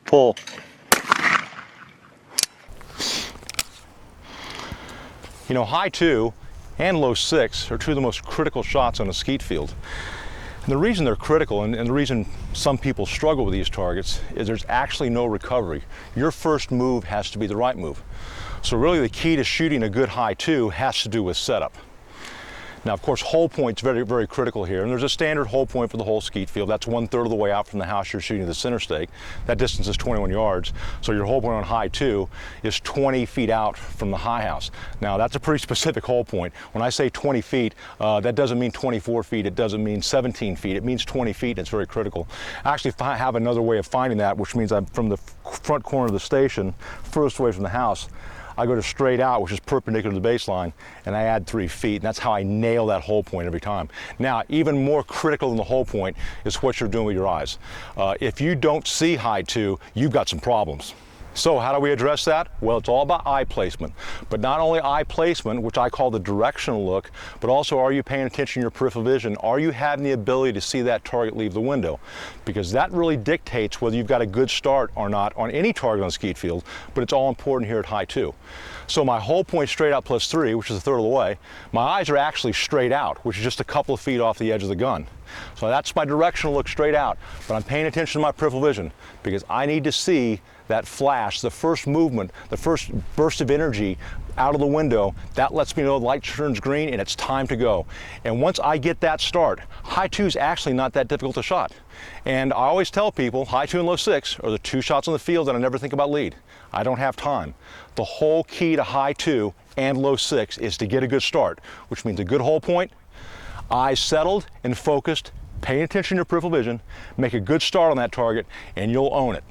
pull. You know, high 2 and low 6 are two of the most critical shots on a skeet field. And the reason they're critical, and the reason some people struggle with these targets, is there's actually no recovery. Your first move has to be the right move. So really the key to shooting a good high 2 has to do with setup. Now, of course, hole point's very, very critical here, and there's a standard hole point for the whole skeet field. That's 1/3 of the way out from the house you're shooting the center stake. That distance is 21 yards, so your hole point on high 2 is 20 feet out from the high house. Now, that's a pretty specific hole point. When I say 20 feet, that doesn't mean 24 feet, it doesn't mean 17 feet, it means 20 feet, and it's very critical. I actually have another way of finding that, which means I'm from the front corner of the station, furthest away from the house. I go to straight out, which is perpendicular to the baseline, and I add 3 feet, and that's how I nail that hole point every time. Now, even more critical than the hole point is what you're doing with your eyes. If you don't see high 2, you've got some problems. So how do we address that? Well, it's all about eye placement, but not only eye placement, which I call the directional look, but also are you paying attention to your peripheral vision? Are you having the ability to see that target leave the window? Because that really dictates whether you've got a good start or not on any target on the skeet field, but it's all important here at high 2. So my hole point straight out +3, which is 1/3 of the way, my eyes are actually straight out, which is just a couple of feet off the edge of the gun. So that's my directional look straight out, but I'm paying attention to my peripheral vision because I need to see that flash, the first movement, the first burst of energy out of the window. That lets me know the light turns green and it's time to go. And once I get that start, high 2 is actually not that difficult to shot. And I always tell people high 2 and low 6 are the two shots on the field that I never think about lead. I don't have time. The whole key to high 2 and low 6 is to get a good start, which means a good hole point, eyes settled and focused, paying attention to your peripheral vision, make a good start on that target, and you'll own it.